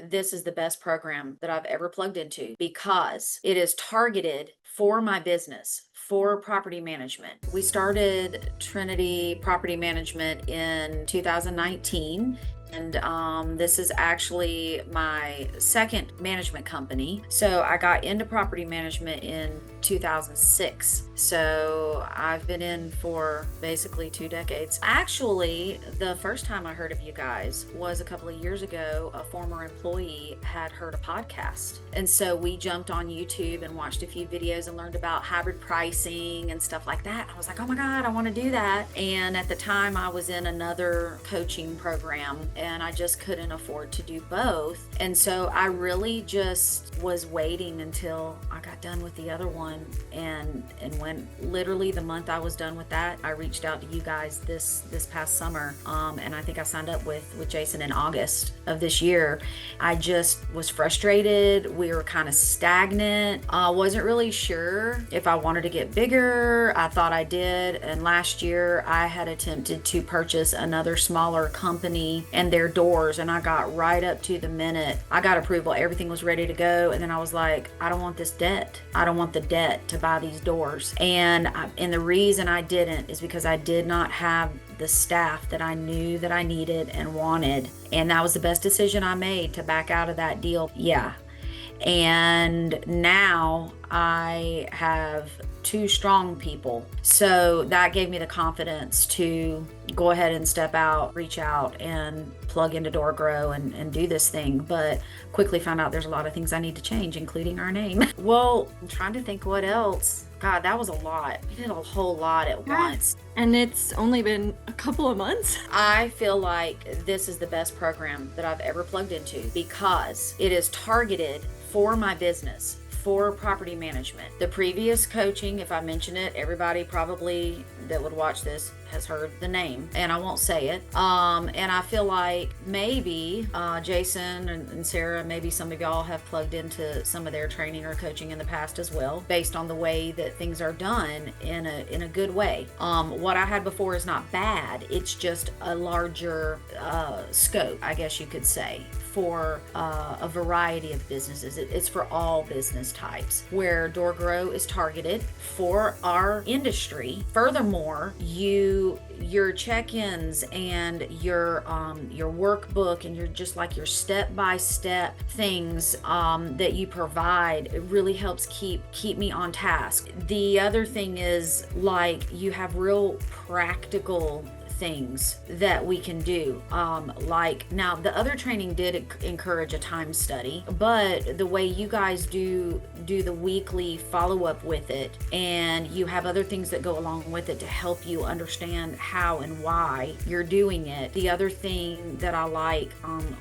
this is the best program that I've ever plugged into because it is targeted for my business, for property management. We started Trinity Property Management in 2019. And this is actually my second management company. So I got into property management in 2006. So I've been in for basically 2 decades. Actually, the first time I heard of you guys was a couple of years ago. A former employee had heard a podcast. And so we jumped on YouTube and watched a few videos and learned about hybrid pricing and stuff like that. I was like, oh my God, I want to do that. And at the time I was in another coaching program and I just couldn't afford to do both. And so I really just was waiting until I got done with the other one. And when literally the month I was done with that, I reached out to you guys this past summer. And I think I signed up with Jason in August of this year. I just was frustrated. We were kind of stagnant. I wasn't really sure if I wanted to get bigger. I thought I did. And last year I had attempted to purchase another smaller company and their doors, and I got right up to the minute. I got approval. Everything was ready to go. And then I was like, I don't want this debt. I don't want the debt to buy these doors. And the reason I didn't is because I did not have the staff that I knew that I needed and wanted. And that was the best decision I made, to back out of that deal. Yeah. And now I have 2 strong people. So that gave me the confidence to go ahead and step out, reach out and plug into DoorGrow and do this thing. But quickly found out there's a lot of things I need to change, including our name. Well, I'm trying to think what else. God, that was a lot. We did a whole lot at once. And it's only been a couple of months. I feel like this is the best program that I've ever plugged into because it is targeted for my business, for property management. The previous coaching, if I mention it, everybody probably that would watch this has heard the name, and I won't say it. And I feel like maybe Jason and Sarah, maybe some of y'all have plugged into some of their training or coaching in the past as well, based on the way that things are done in a good way. What I had before is not bad. It's just a larger scope, I guess you could say, for a variety of businesses. It's for all business types, where DoorGrow is targeted for our industry. Furthermore, your check-ins and your workbook and your step-by-step things that you provide, it really helps keep me on task. The other thing is, like, you have real practical things that we can do. Like, now the other training did encourage a time study, but the way you guys do the weekly follow-up with it, and you have other things that go along with it to help you understand how and why you're doing it. The other thing that I like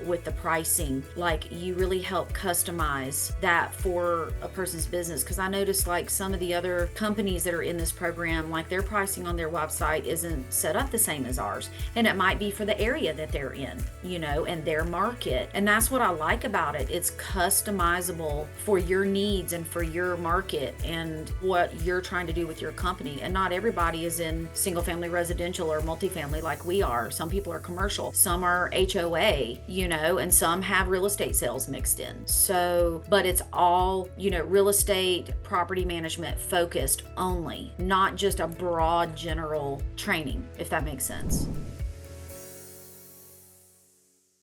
with the pricing, like, you really help customize that for a person's business, because I noticed, like, some of the other companies that are in this program, like, their pricing on their website isn't set up the same as ours, and it might be for the area that they're in, and their market. And that's what I like about it. It's customizable for your needs and for your market and what you're trying to do with your company. And not everybody is in single family residential or multifamily like we are. Some people are commercial, some are HOA, and some have real estate sales mixed in. So, but it's all, real estate property management focused only, not just a broad general training, if that makes sense.